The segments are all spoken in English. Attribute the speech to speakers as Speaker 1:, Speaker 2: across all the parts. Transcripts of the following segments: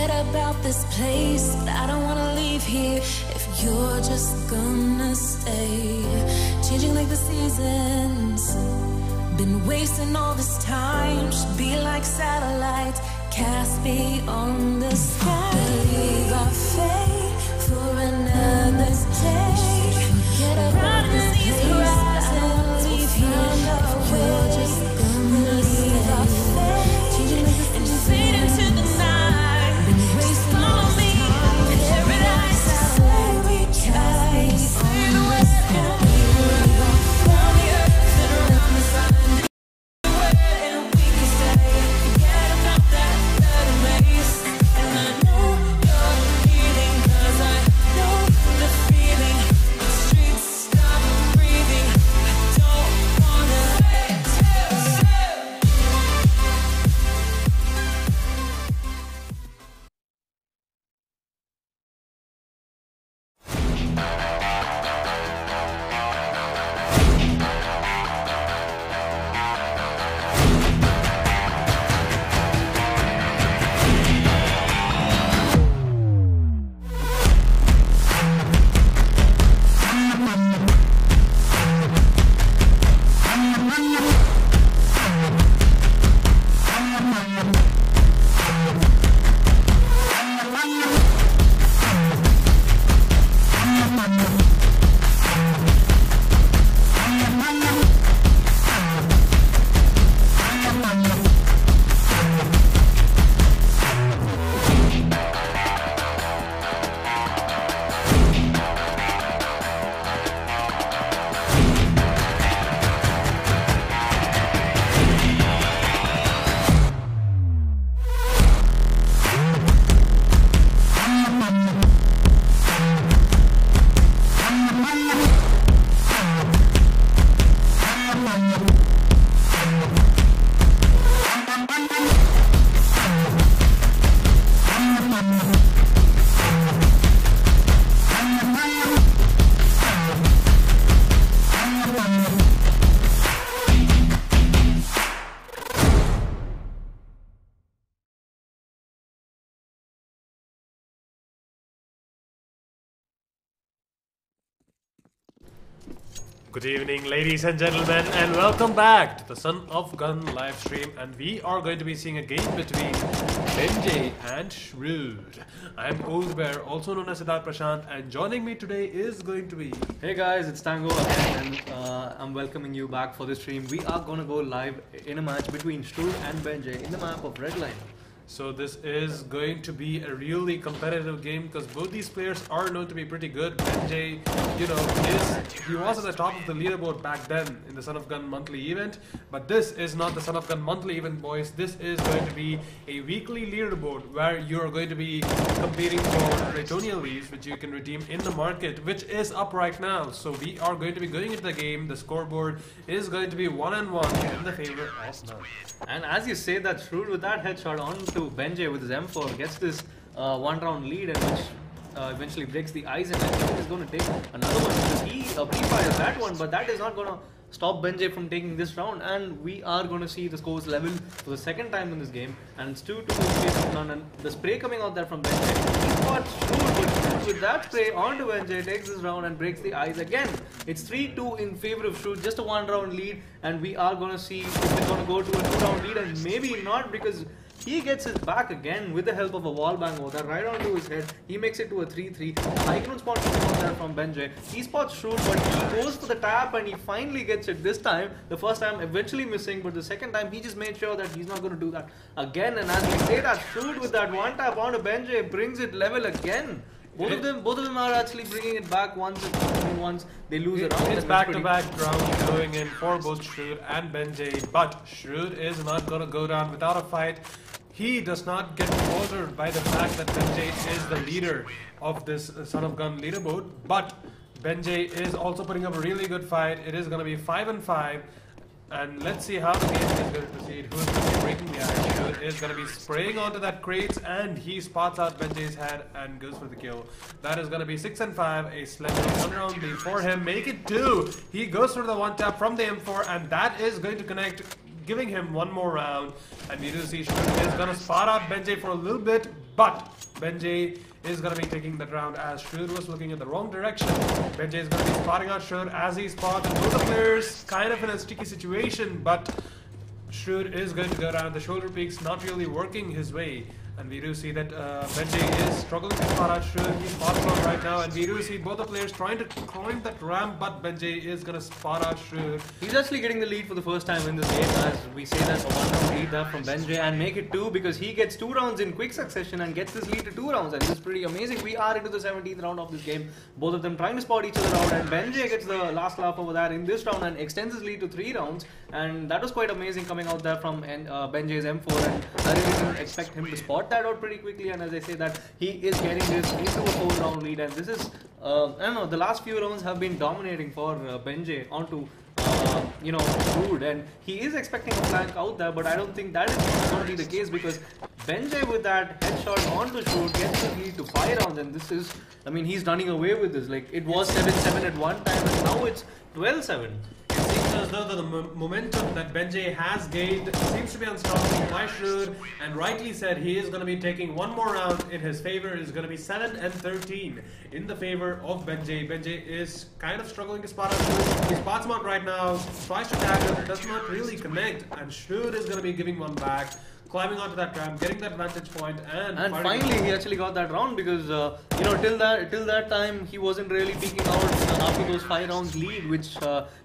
Speaker 1: forget about this place, but I don't wanna leave here if you're just gonna stay. Changing like the seasons, been wasting all this time. Should be like satellites cast beyond the sky. Believe our fate for another day. Forget about this place, I don't wanna leave here if you're just gonna leave our fate. Changing like the seasons, and fade into the night. Been wasting all this time. Paradise, where we cast beyond the sky. Around the earth and around the sun.
Speaker 2: Good evening, ladies and gentlemen, and welcome back to the Son of Gun live stream. And we are going to be seeing a game between Benjay and Shrewd. I am Old Bear, also known as Siddharth Prashant, and joining me today is going to be...
Speaker 3: Hey guys, it's Tango again, and I'm welcoming you back for this stream. We are gonna go live in a match between Shrewd and Benjay in the map of Redline.
Speaker 2: So this is going to be a really competitive game because both these players are known to be pretty good. Benjay, you know, he was at the top of the leaderboard back then in the Son of Gun monthly event. But this is not the Son of Gun monthly event, boys. This is going to be a weekly leaderboard where you're going to be competing for Playtonia leaves, which you can redeem in the market, which is up right now. So we are going to be going into the game. The scoreboard is going to be 1-1 in the favor of none.
Speaker 3: And as you say that, Shrewd with that headshot on to Benjay with his M4 gets this one-round lead, and which eventually breaks the ice, and I think he's going to take another one because he pre-fires that one, but that is not going to stop Benjay from taking this round, and we are going to see the scores level for the second time in this game, and it's 2-2 in favor of none, and the spray coming out there from Benjay. He spots Shrewd, but with that spray onto Benjay, takes this round and breaks the ice again. It's 3-2 in favor of Shrewd, just a one-round lead, and we are going to see if they're going to go to a two-round lead, and maybe not, because he gets his back again with the help of a wall bang over there, right onto his head. He makes it to a 3-3. Cyclone spot coming out there from Benjay. He spots Shrewd, but he goes for the tap and he finally gets it this time. The first time eventually missing, but the second time he just made sure that he's not going to do that again. And as we say that, Shrewd with that one tap onto Benjay brings it level again. Both of them are actually bringing it back once they lose a round.
Speaker 2: It's back-to-back rounds going in for both Shrewd and Benjay, but Shrewd is not going to go down without a fight. He does not get bothered by the fact that Benjay is the leader of this Son of Gun leaderboard, but Benjay is also putting up a really good fight. It is going to be 5-5. And let's see how the game is going to proceed. Who's going to be breaking the ice? Shrewd is going to be spraying onto that crates, and he spots out Benjay's head and goes for the kill. That is going to be 6-5, a slender one-round lead for him. Make it 2. He goes for the one-tap from the M4, and that is going to connect, giving him one more round. And we do see Shrewd is going to spot out Benjay for a little bit, but Benjay is going to be taking that round as Shrewd was looking in the wrong direction. Benjay is going to be spotting out Shrewd as he spots, and both the players kind of in a sticky situation, but Shrewd is going to go down. The shoulder peaks not really working his way. And we do see that Benjay is struggling to spot out Shrewd. He's spotting out right now, and we do see both the players trying to climb that ramp, but Benjay is going to spot out Shrewd.
Speaker 3: He's actually getting the lead for the first time in this game, as we say that a 1-round lead there from Benjay, and make it 2 because he gets 2 rounds in quick succession and gets this lead to 2 rounds, and this is pretty amazing. We are into the 17th round of this game, both of them trying to spot each other out, and Benjay gets the last laugh over there in this round and extends his lead to 3 rounds, and that was quite amazing coming out there from Benjay's M4, and I really didn't expect him to spot that out pretty quickly, and as I say that, he is getting this into a 4-round lead, and this is, I don't know, the last few rounds have been dominating for Benjay onto Shrewd, and he is expecting a flank out there, but I don't think that is going to be the case because Benjay with that headshot onto Shrewd gets the lead to 5 rounds, and this is, I mean, he's running away with this. Like, it was 7-7 at one time, and now it's 12-7.
Speaker 2: It seems as though the momentum that Benjay has gained seems to be unstoppable by Shrewd, and rightly said, he is going to be taking one more round in his favor. It is going to be 7-13 in the favor of Benjay. Benjay is kind of struggling to spot out Shrewd. He spots him out right now, tries to tag him, does not really connect, and Shrewd is going to be giving one back, climbing onto that ramp, getting that vantage point, and
Speaker 3: finally he actually got that round because till that time he wasn't really peeking out after those 5 rounds lead which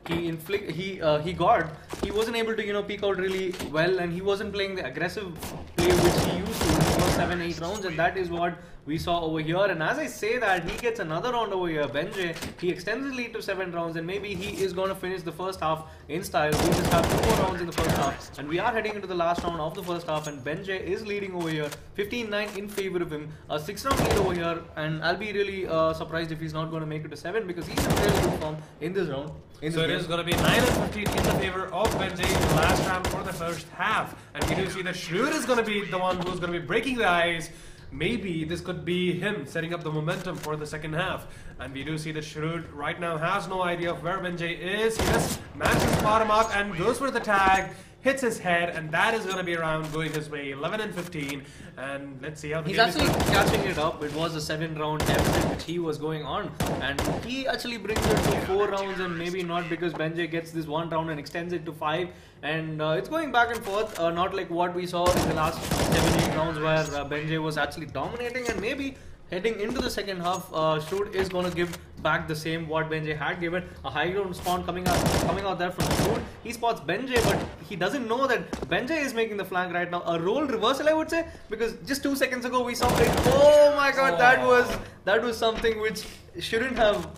Speaker 3: he got. He wasn't able to peek out really well, and he wasn't playing the aggressive play which he used to in the first 7-8 rounds, and that is what we saw over here. And as I say that, he gets another round over here. Benjay, he extends his lead to 7 rounds, and maybe he is going to finish the first half in style. We just have 2 more rounds in the first half, and we are heading into the last round of the first half, and Benjay is leading over here, 15-9 in favor of him. A 6-round lead over here, and I'll be really surprised if he's not going to make it to 7 because he's in really good form in this round.
Speaker 2: So it is going to be 9-15 in the favor of Benjay in the last round for the first half, and we do see that Shrewd is going to be the one who's going to be breaking the ice. Maybe this could be him setting up the momentum for the second half. And we do see that Shrewd right now has no idea of where Benjay is. He just manages to spot him up and goes for the tag, hits his head, and that is going to be around going his way, 11-15. And let's see how the
Speaker 3: he's
Speaker 2: game
Speaker 3: actually catching it up. It was a 7-round deficit which he was going on, and he actually brings it to 4 rounds, and maybe not because Benjay gets this 1 round and extends it to 5. And it's going back and forth, not like what we saw in the last 7-8 rounds where Benjay was actually dominating, and maybe heading into the second half, Shrewd is going to give back the same what Benjay had given. A high ground spawn coming out there from Shrewd. He spots Benjay, but he doesn't know that Benjay is making the flank right now. A role reversal, I would say, because just 2 seconds ago we saw it. Oh my god, that was something which shouldn't have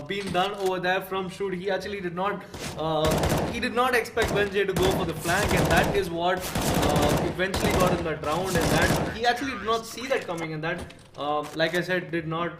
Speaker 3: been done over there from Shrewd. He actually did not expect Benjay to go for the flank, and that is what eventually got him that round, and that he actually did not see that coming, and that like I said, did not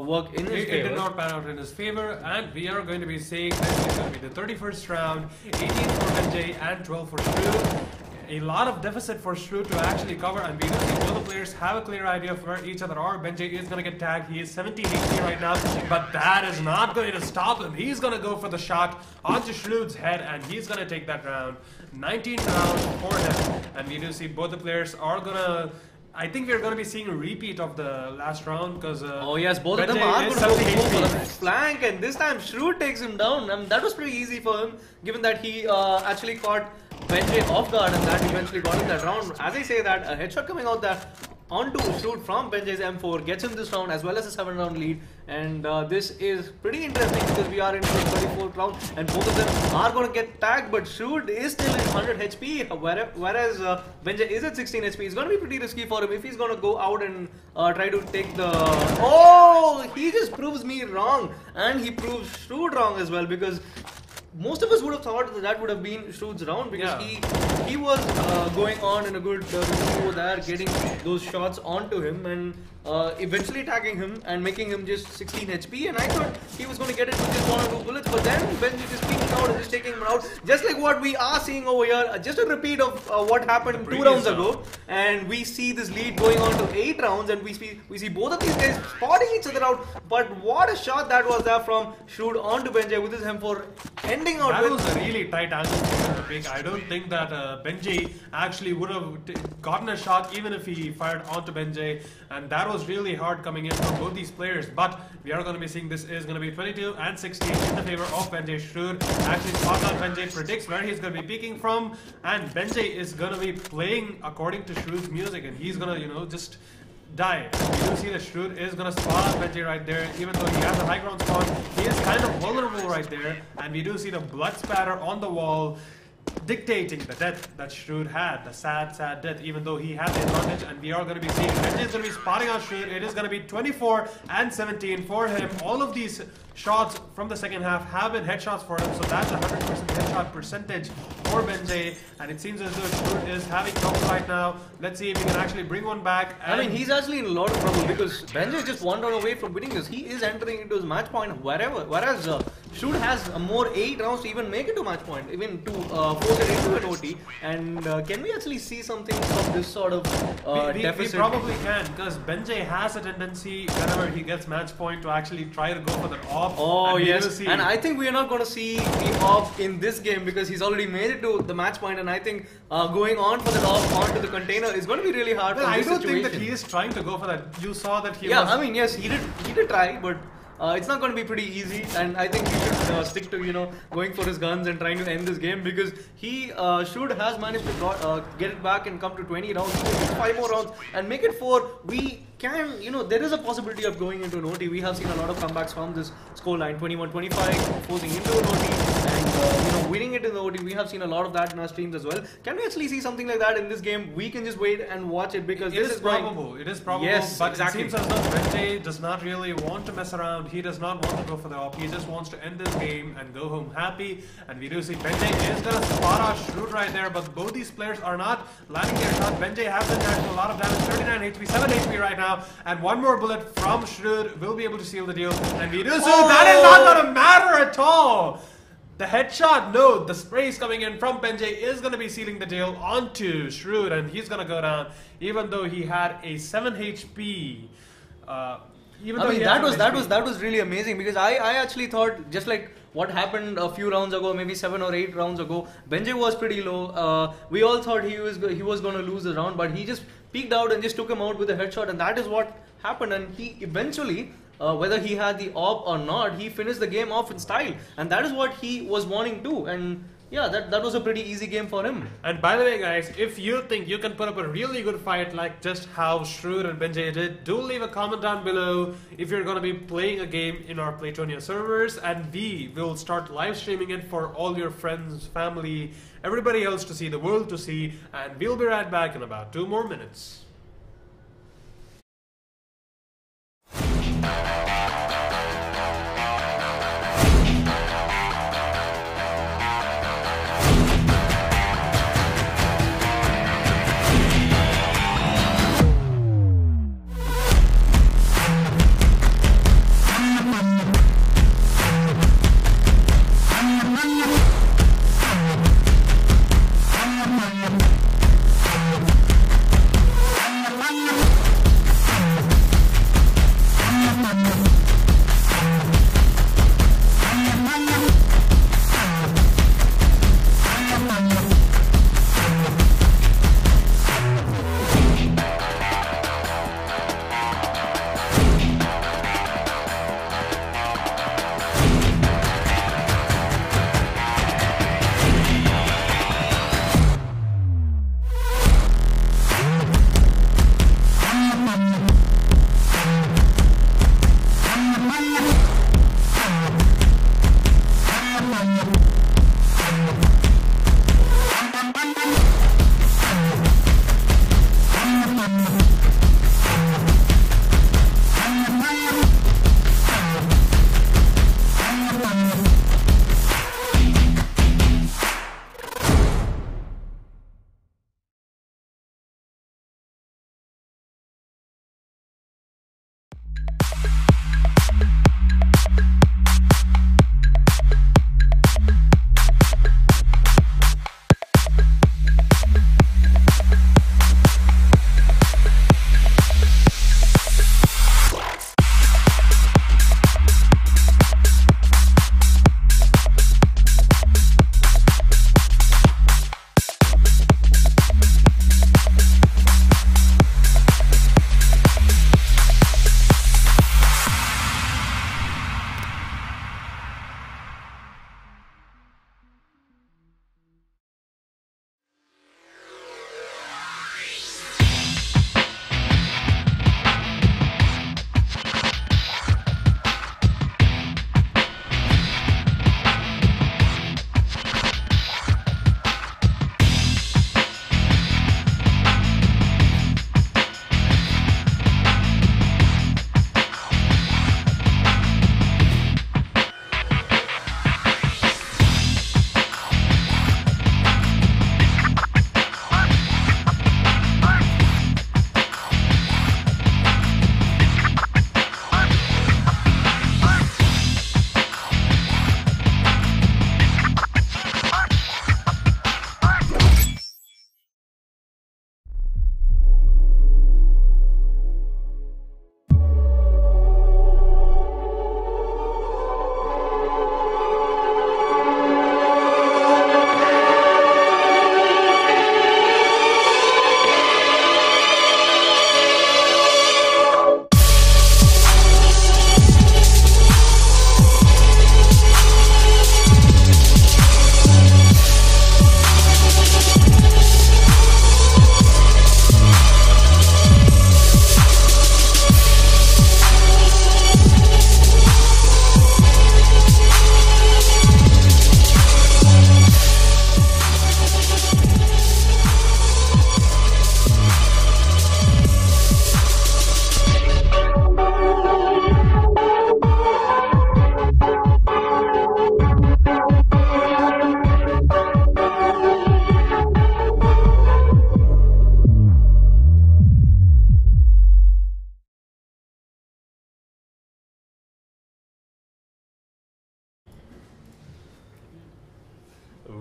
Speaker 3: work in his favor.
Speaker 2: It did not pan out in his favor, and we are going to be seeing that it's going to be the 31st round, 18 for Benjay and 12 for Shrewd. A lot of deficit for Shrewd to actually cover, and we do see both the players have a clear idea of where each other are. Benjay is going to get tagged. He is 17 HP right now, but that is not going to stop him. He's going to go for the shot onto Shrewd's head, and he's going to take that round. 19 rounds for him, and we do see both the players are going to... I think we're going to be seeing a repeat of the last round because...
Speaker 3: oh yes, both of them are going to go for the flank, and this time Shrewd takes him down. That was pretty easy for him, given that he actually caught Benjay off guard, and that eventually got him that round. As I say that, a headshot coming out there onto Shrewd from Benjay's M4 gets him this round as well as a 7-round lead, and this is pretty interesting because we are into the 34th round and both of them are going to get tagged, but Shrewd is still in 100 HP whereas Benjay is at 16 HP. It's going to be pretty risky for him if he's going to go out and try to take the... Oh! He just proves me wrong, and he proves Shrewd wrong as well, because most of us would have thought that would have been Shrewd's round, because he was going on in a good routine over there, getting those shots onto him and eventually tagging him and making him just 16 HP, and I thought he was going to get it with just 1 or 2 bullets, but then Benjay just peeking out and just taking him out, just like what we are seeing over here, just a repeat of what happened 2 rounds ago, and we see this lead going on to 8 rounds, and we see both of these guys spotting each other out, but what a shot that was there from Shrewd onto Benjay with his M4, ending ending out
Speaker 2: That
Speaker 3: with...
Speaker 2: was a really tight angle for the pick. I don't think that Benji actually would have gotten a shot even if he fired onto Benji, and that was really hard coming in from both these players. But we are going to be seeing this is going to be 22 and 16 in the favor of Benji. Shrood actually spots out Benji, predicts where he's going to be peeking from, and Benji is going to be playing according to Shrood's music, and he's going to, you know, just die. You do see that Shrood is going to spawn Benji right there, even though he has a high ground spawn. He is kind of vulnerable right there, and we do see the blood spatter on the wall dictating the death that Shrood had, the sad death, even though he had the advantage. And we are going to be seeing Benji is going to be spotting out Shrood. It is going to be 24 and 17 for him. All of these shots from the second half have been headshots for him, so that's 100% headshot percentage for Benji, and it seems as though Shrood is having trouble right now. Let's see if he can actually bring one back.
Speaker 3: I mean, he's actually in a lot of trouble because Benji is just one round away from winning this. He is entering into his match point whereas Shrood has more 8 rounds to even make it to match point, even to force it into an OT. And can we actually see something of this sort of deficit?
Speaker 2: We probably can, because Benji has a tendency whenever he gets match point to actually try to go for that off.
Speaker 3: Oh yes, and I think we are not going to see the off in this game because he's already made it to the match point, and I think going on for the off onto the container is going to be really hard.
Speaker 2: Well,
Speaker 3: for this
Speaker 2: I don't
Speaker 3: situation.
Speaker 2: think that he is trying to go for that. You saw that he was...
Speaker 3: I mean, yes, he did try, but it's not going to be pretty easy, and I think he should stick to, you know, going for his guns and trying to end this game, because he should has managed to get it back and come to 20 rounds, 5 more rounds and make it 4. We can, you know, there is a possibility of going into an OT. We have seen a lot of comebacks from this scoreline, 21-25, forcing into an OT and, you know, winning it in the OT. We have seen a lot of that in our streams as well. Can we actually see something like that in this game? We can just wait and watch it, because
Speaker 2: It is probable. It is probable.
Speaker 3: Yes,
Speaker 2: but
Speaker 3: exactly.
Speaker 2: It seems as though Benji does not really want to mess around. He does not want to go for the op. He just wants to end this game and go home happy. And we do see Benji is going to spot our Shrood right there, but both these players are not landing their shot. Benji has been taking a lot of damage, 39 HP, 7 HP right now, and one more bullet from Shrood will be able to seal the deal. And we do see that is not going to matter at all. The headshot, no, the spray is coming in from Benji is going to be sealing the deal onto Shrood, and he's going to go down, even though he had a 7 HP.
Speaker 3: I mean, that was really amazing, because I actually thought, just like what happened a few rounds ago, maybe 7 or 8 rounds ago, Benji was pretty low. We all thought he was going to lose the round, but he just peeked out and just took him out with a headshot, and that is what happened. And he eventually, whether he had the op or not, he finished the game off in style, and that is what he was wanting to. And yeah, that was a pretty easy game for him.
Speaker 2: And by the way, guys, if you think you can put up a really good fight like just how Shrood and Benji did, do leave a comment down below if you're going to be playing a game in our Playtonia servers, and we will start live streaming it for all your friends, family, everybody else to see, the world to see, and we'll be right back in about 2 more minutes.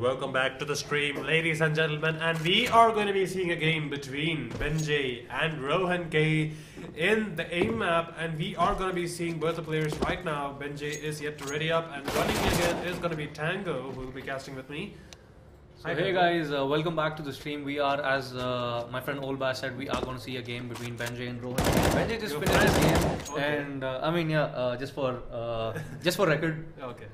Speaker 2: welcome back to the stream, ladies and gentlemen, and we are going to be seeing a game between Benjay and Rohan K in the AIM map, and we are going to be seeing both the players right now. Benjay is yet to ready up, and running again is going to be Tango, who will be casting with me.
Speaker 3: So hey guys, welcome back to the stream. We are, as my friend Olba said, we are going to see a game between Benjay and Rohan. Benjay just finished his game, and I mean, yeah, just for record.
Speaker 2: Okay.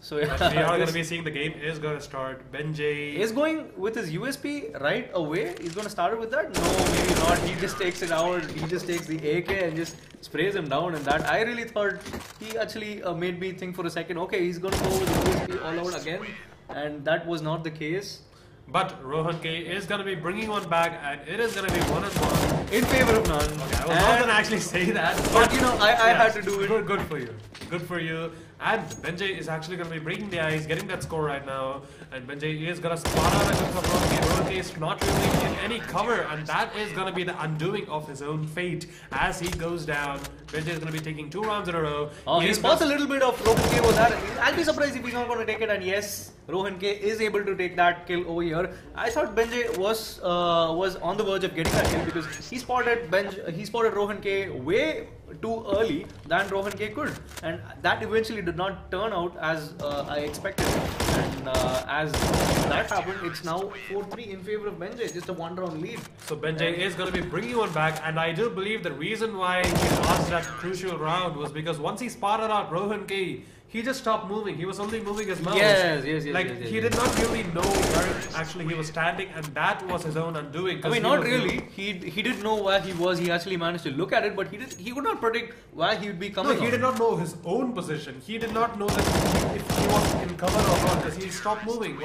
Speaker 3: So yeah,
Speaker 2: we are going to be seeing the game is going to start. Benjay
Speaker 3: is going with his USP right away. He's going to start it with that. No, maybe not. He just takes it out. He just takes the AK and just sprays him down. And that I really thought he actually made me think for a second. Okay, he's going to go with the USP all out again, and that was not the case.
Speaker 2: But Rohan K is going to be bringing one back, and it is going to be 1-on-1
Speaker 3: in favor of none.
Speaker 2: Okay, I was not going to actually say that,
Speaker 3: but you know, I had to do it.
Speaker 2: Good for you. Good for you. And Benjay is actually going to be breaking the ice, getting that score right now. And Benjay is going to spot out against Rohan K. Rohan K is not really in any cover, and that is going to be the undoing of his own fate as he goes down. Benjay is going to be taking 2 rounds in a row.
Speaker 3: Oh, he spots a little bit of Rohan K over there. I'll be surprised if he's not going to take it. And yes, Rohan K is able to take that kill over here. I thought Benjay was on the verge of getting that kill because he spotted Rohan K way too early than Rohan K could, and that eventually did not turn out as I expected. And as that happened, it's now 4-3 in favor of Benjay, just a 1-round lead.
Speaker 2: So Benjay is going to be bringing one back, and I do believe the reason why he lost that crucial round was because once he spotted out Rohan K, he just stopped moving. He was only moving his mouse.
Speaker 3: Yes.
Speaker 2: He did not really know where actually he was standing, and that was his own undoing.
Speaker 3: I mean, not really. He didn't know where he was. He actually managed to look at it, but he could not predict where he would be coming.
Speaker 2: No, he did not know his own position. He did not know that if he was in cover or not, because he stopped moving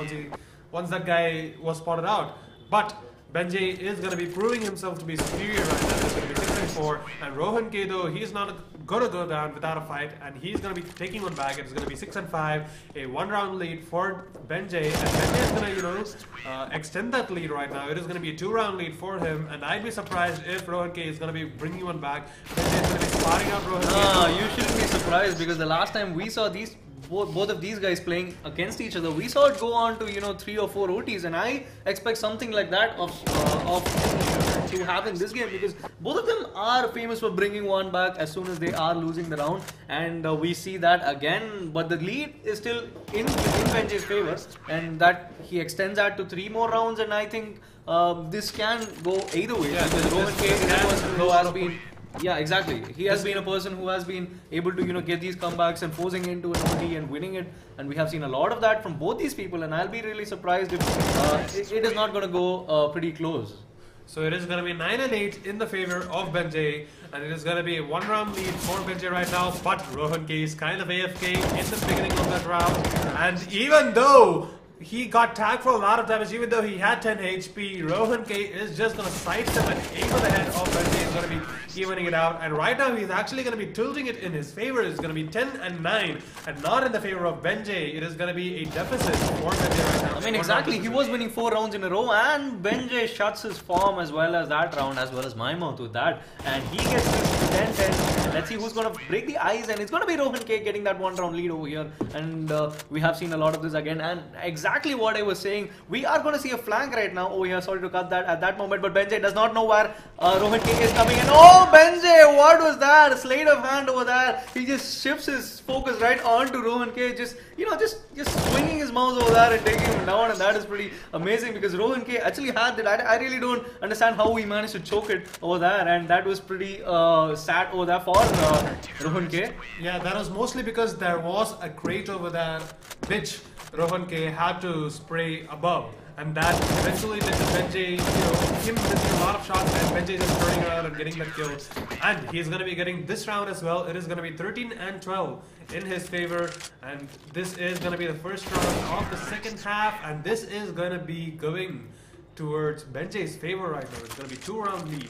Speaker 2: once that guy was spotted out. But Benjay is going to be proving himself to be superior right now. It's going to be 6-4, and Rohan K, though, he's not going to go down without a fight, and he's going to be taking one back. It's going to be 6-5, a 1-round lead for Benjay, and Benjay is going to, extend that lead right now. It is going to be a 2-round lead for him, and I'd be surprised if Rohan K is going to be bringing one back. Benjay is going to be spotting out Rohan K.
Speaker 3: No, you shouldn't be surprised because the last time we saw both of these guys playing against each other, we saw it go on to 3 or 4 OTs, and I expect something like that to happen in this game because both of them are famous for bringing one back as soon as they are losing the round, and we see that again. But the lead is still in Benjay's favor, and that he extends that to 3 more rounds, and I think this can go either way because Rohan K is a person who has been. Yeah, exactly. He has been a person who has been able to get these comebacks and forcing into an OT and winning it, and we have seen a lot of that from both these people, and I'll be really surprised if it is not going to go pretty close.
Speaker 2: So it is going to be 9-8 in the favor of Benjay, and it is going to be a 1-round lead for Benjay right now, but Rohan K is kind of AFK in the beginning of that round, and even though he got tagged for a lot of damage, even though he had 10 HP, Rohan K is just going to sidestep and aim for the head of Benjay. He's going to be evening it out, and right now he's actually going to be tilting it in his favor. It's going to be 10-9 and not in the favor of Benjay. It is going to be a deficit for Benjay right now.
Speaker 3: I mean, exactly. He was winning 4 rounds in a row, and Benjay shuts his form as well as that round, as well as my mouth with that, and he gets this 10-10. Let's see who's going to break the ice, and it's going to be Rohan K getting that 1-round lead over here, and we have seen a lot of this again, and exactly what I was saying, we are going to see a flank right now over here. Sorry to cut that at that moment, but Benjay does not know where Rohan K is coming in. Oh, Benjay, what was that? A sleight of hand over there. He just shifts his focus right onto Rohan K, just swinging his mouse over there and taking him down, and that is pretty amazing because Rohan K actually had that. I really don't understand how he managed to choke it over there, and that was pretty sad over there for Rohan K.
Speaker 2: Yeah, that was mostly because there was a crate over there which Rohan K had to spray above, and that eventually led to Benjay, him missing a lot of shots, and Benjay just turning around and getting that kill. And he's going to be getting this round as well. It is going to be 13-12 in his favor, and this is going to be the first round of the second half, and this is going to be going towards Benjay's favor right now. It's going to be 2-round lead.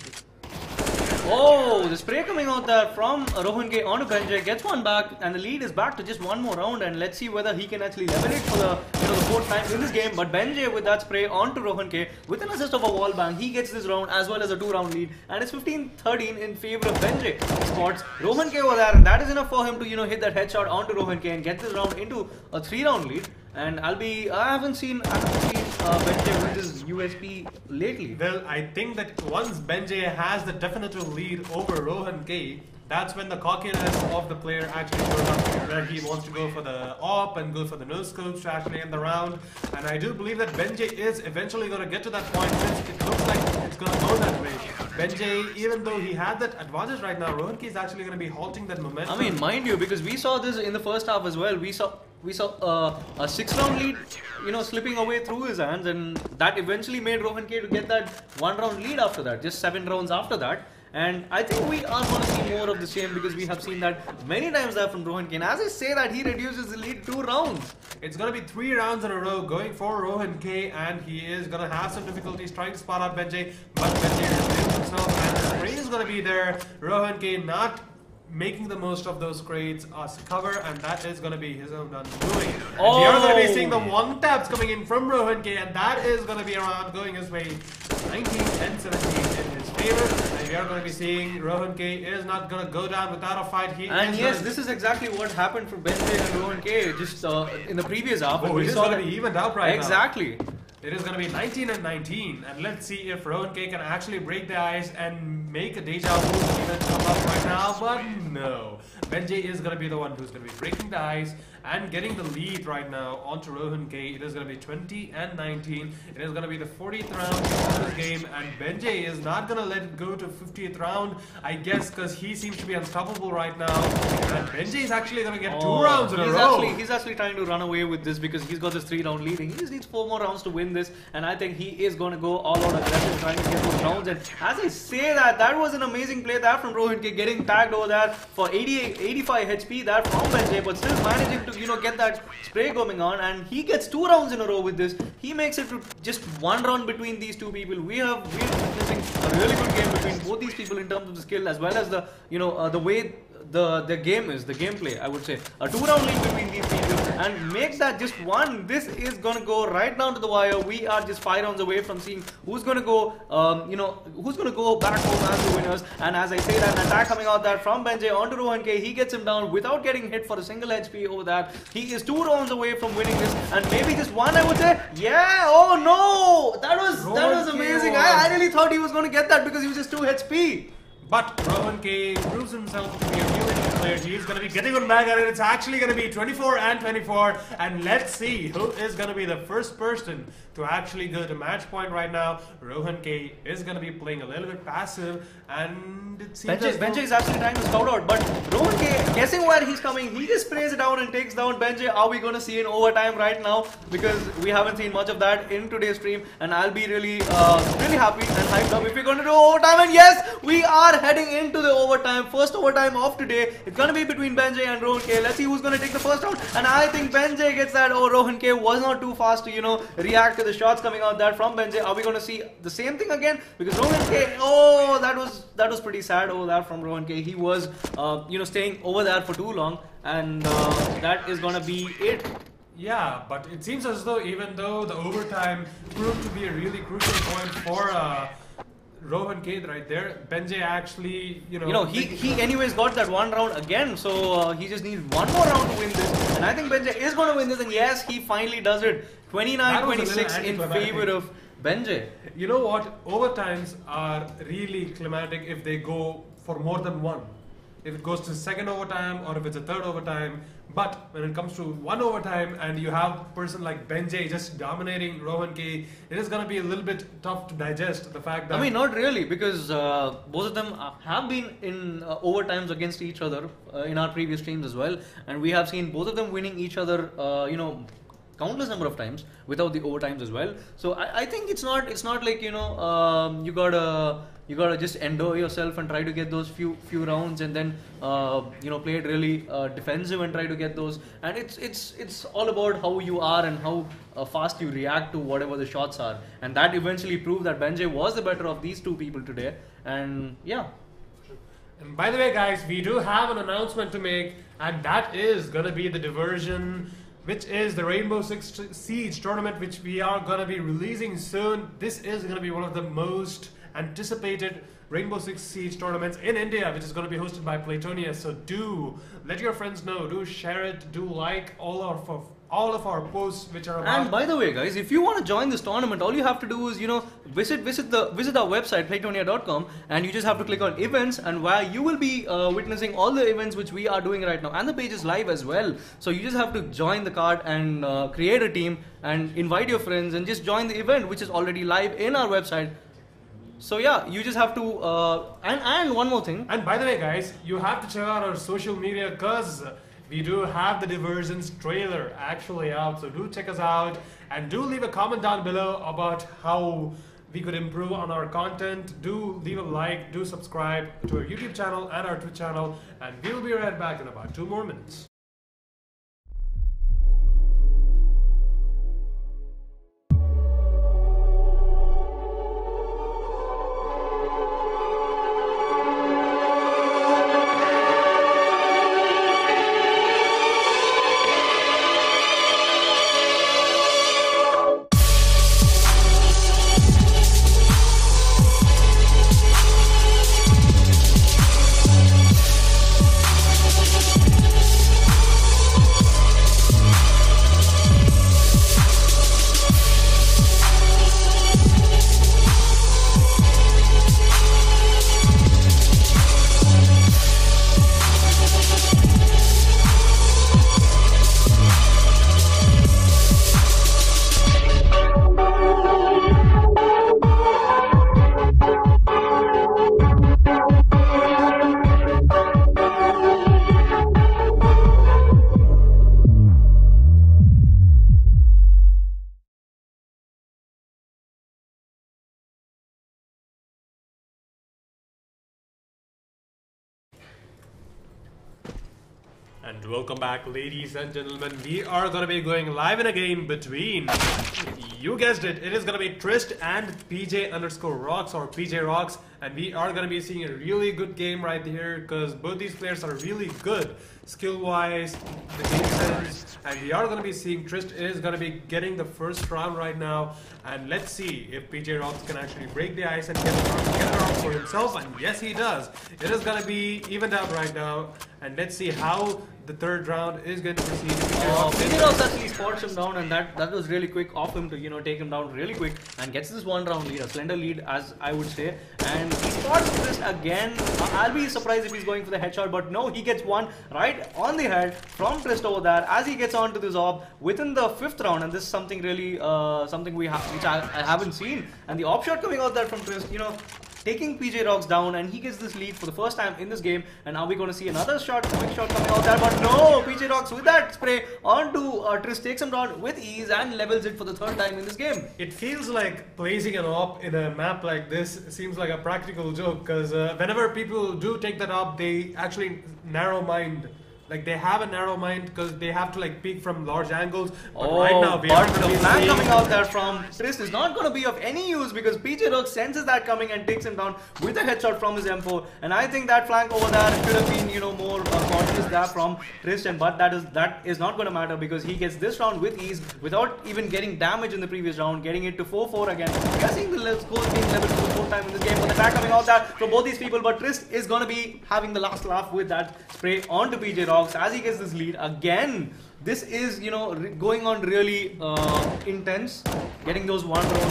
Speaker 3: Oh, the spray coming out there from Rohan K onto Benjay, gets one back, and the lead is back to just 1 more round, and let's see whether he can actually level it for the 4th time in this game. But Benjay with that spray onto Rohan K with an assist of a wall bang, he gets this round as well as a 2-round lead, and it's 15-13 in favor of Benjay. He spots Rohan K over there, and that is enough for him to hit that headshot onto Rohan K and get this round into a 3-round lead. And I haven't seen Benjay with his USP lately.
Speaker 2: Well, I think that once Benjay has the definitive lead over Rohan K, that's when the cockiness of the player actually shows up, where he wants to go for the op and go for the no scopes to actually end the round. And I do believe that Benjay is eventually going to get to that point, since it looks like it's going to go that way. Benjay, even though he had that advantage right now, Rohan K is actually going to be halting that momentum.
Speaker 3: I mean, mind you, because we saw this in the first half as well. We saw a 6-round lead, slipping away through his hands, and that eventually made Rohan K to get that 1-round lead after that, just 7 rounds after that. And I think we are going to see more of the same, because we have seen that many times there from Rohan K. And as I say that, he reduces the lead 2 rounds.
Speaker 2: It's going to be 3 rounds in a row going for Rohan K, and he is going to have some difficulties trying to spot out Benjay, but Benjay reveals himself, and the spray is going to be there. Rohan K not making the most of those crates as cover, and that is going to be his own undoing.
Speaker 3: Oh.
Speaker 2: We are going to be seeing the 1-taps coming in from Rohan K, and that is going to be around going his way 19 and 17 in his favor. And we are going to be seeing Rohan K is not going to go down without a fight.
Speaker 3: This is exactly what happened for Benjay and Rohan K just in the previous half.
Speaker 2: Oh, it is going to be evened out right now.
Speaker 3: Exactly.
Speaker 2: It is going to be 19 and 19, and let's see if Rohan K can actually break the ice and make a deja vu even come up right now, but no. Benjay is going to be the one who's going to be breaking the ice and getting the lead right now onto Rohan K. It is going to be 20 and 19. It is going to be the 40th round of this game, and Benjay is not going to let it go to 50th round, I guess, because he seems to be unstoppable right now. And Benjay is actually going to get 2 rounds in a row.
Speaker 3: He's actually trying to run away with this, because he's got this 3-round lead. He just needs 4 more rounds to win this, and I think he is going to go all out aggressive trying to get those rounds. And as I say that was an amazing play there from Rohan K, getting tagged over there for 85 HP there from Benjay, but still managing to get that spray going on, and he gets 2 rounds in a row with this. He makes it to just 1 round between these 2 people. We're witnessing a really good game between both these people in terms of the skill as well as the the way the game is, the gameplay, I would say. A 2-round lead between these people, and make that just 1. This is going to go right down to the wire. We are just 5 rounds away from seeing who's going to go, who's going to go back home as the winners. And as I say that, an attack coming out there from Benjay onto Rohan K. He gets him down without getting hit for a single HP over that. He is 2 rounds away from winning this, and maybe just 1, I would say. Yeah, oh no! That was amazing. I really thought he was going to get that because he was just 2 HP.
Speaker 2: But Rohan K proves himself to be a really good player. He is going to be getting one back, and it's actually going to be 24 and 24. And let's see who is going to be the first person to actually go to match point right now. Rohan K is going to be playing a little bit passive, and it seems
Speaker 3: Benjay is actually trying to scout out, but Rohan K, guessing where he's coming, he just sprays it out and takes down Benjay. Are we going to see an overtime right now? Because we haven't seen much of that in today's stream, and I'll be really happy and hyped up if we're going to do overtime. And yes, we are heading into the overtime. First overtime of today. It's going to be between Benjay and Rohan K. Let's see who's going to take the first round. And I think Benjay gets that. Oh, Rohan K was not too fast to, react to the shots coming out there from Benjay. Are we going to see the same thing again? Because Rohan K, oh, that was pretty sad over there from Rohan K. He was, staying over there for too long, and that is going to be it.
Speaker 2: Yeah, but it seems as though even though the overtime proved to be a really crucial point for Rohan K right there, Benjay actually,
Speaker 3: he anyways got that 1 round again, so he just needs 1 more round to win this, and I think Benjay is going to win this, and yes, he finally does it. 29-26 in favor of Benjay.
Speaker 2: You know what? Overtimes are really climatic if they go for more than 1. If it goes to second overtime or if it's a third overtime. But when it comes to 1 overtime and you have a person like Benjay just dominating Rohan K, it is going to be a little bit tough to digest the fact that...
Speaker 3: I mean, not really, because both of them have been in overtimes against each other in our previous streams as well. And we have seen both of them winning each other, countless number of times without the overtimes as well. So I think it's not like you gotta just endure yourself and try to get those few rounds, and then play it really defensive and try to get those. And it's all about how you are and how fast you react to whatever the shots are, and that eventually proved that Benjay was the better of these 2 people today. And yeah.
Speaker 2: And by the way, guys, we do have an announcement to make, and that is gonna be the diversion, which is the Rainbow Six Siege tournament, which we are going to be releasing soon. This is going to be one of the most anticipated Rainbow Six Siege tournaments in India, which is going to be hosted by Playtonia. So do let your friends know, do share it, do like all of all of our posts which are about.
Speaker 3: And by the way, guys, if you want to join this tournament, all you have to do is, visit our website playtonia.com, and you just have to click on events, and where you will be witnessing all the events which we are doing right now, and the page is live as well. So you just have to join the card and create a team and invite your friends and just join the event, which is already live in our website. So yeah, you just have to and one more thing.
Speaker 2: And by the way, guys, you have to check out our social media, because we do have the Diversions trailer actually out. So do check us out, and do leave a comment down below about how we could improve on our content. Do leave a like, do subscribe to our YouTube channel and our Twitch channel, and we'll be right back in about 2 more minutes. And welcome back, ladies and gentlemen. We are going to be going live in a game between, you guessed it, it is going to be Trist and PJ_Rocks or PJ Rocks. And we are going to be seeing a really good game right here, because both these players are really good skill-wise, the game sense. And we are going to be seeing Trist is going to be getting the first round right now. And let's see if PJ Rocks can actually break the ice and get a round for himself. And yes, he does. It is going to be evened out right now. And let's see how the third round is going to proceed.
Speaker 3: PJ Rocks actually spots him down, and that was really quick of him to take him down really quick, and gets this 1 round lead, a slender lead as I would say. And he spots Trist again. I'll be surprised if he's going for the headshot, but no, he gets one right on the head from Trist over there as he gets onto this orb within the 5th round. And this is something really something which I haven't seen. And the op shot coming out there from Trist, taking PJ Rocks down, and he gets this lead for the first time in this game. And now we're going to see another quick shot coming out there, but no, PJ Rocks with that spray onto Trist takes him down with ease and levels it for the 3rd time in this game.
Speaker 2: It feels like placing an op in a map like this seems like a practical joke, because whenever people do take that op, they actually narrow mind. Like, they have a narrow mind because they have to peek from large angles. But right now, we are
Speaker 3: the flank coming out there from Trist is not going to be of any use, because PJ Rocks senses that coming and takes him down with a headshot from his M4. And I think that flank over there should have been, more conscious there from Trist. But that is not going to matter, because he gets this round with ease without even getting damage in the previous round, getting it to 4-4 again. We are seeing the scores being leveled for the 4th time in this game. But the attack coming out there from both these people. But Trist is going to be having the last laugh with that spray onto PJ Rocks as he gets this lead again. This is going on really intense, getting those 1 round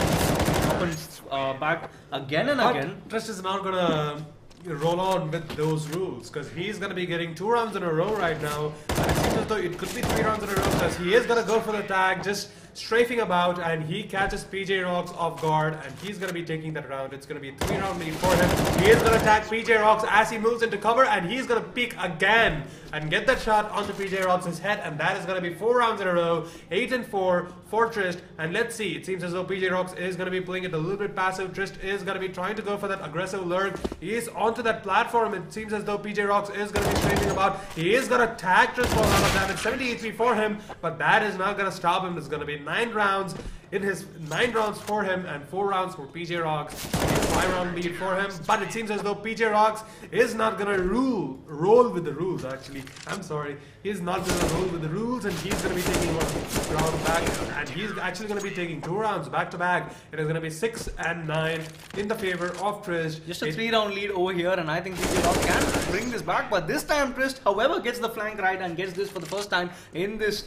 Speaker 3: up and back again and again.
Speaker 2: Trist is not gonna roll on with those rules, because he's gonna be getting 2 rounds in a row right now, and it seems as though it could be 3 rounds in a row, because he is gonna go for the tag, just strafing about, and he catches PJ Rocks off guard, and he's going to be taking that round. It's going to be 3 round lead for him. He is going to attack PJ Rocks as he moves into cover, and he's going to peek again and get that shot onto PJ Rocks' head, and that is going to be 4 rounds in a row, 8-4 for Trist. And let's see, it seems as though PJ Rocks is going to be playing it a little bit passive. Trist is going to be trying to go for that aggressive lurk. He is onto that platform. It seems as though PJ Rocks is going to be strafing about. He is going to tag Trist for a lot of damage. 70 HP for him, but that is not going to stop him. It's going to be 9 rounds in his 9 rounds for him and 4 rounds for PJ Rocks. 5 round lead for him, but it seems as though PJ Rocks is not gonna roll with the rules. Actually, I'm sorry, he's not gonna roll with the rules, and he's gonna be taking 1 round back, and he's actually gonna be taking 2 rounds back to back. It is gonna be 6 and 9 in the favor of Trist.
Speaker 3: Just a 3 round lead over here, and I think PJ Rocks can bring this back. But this time Trist, however, gets the flank right and gets this for the first time in this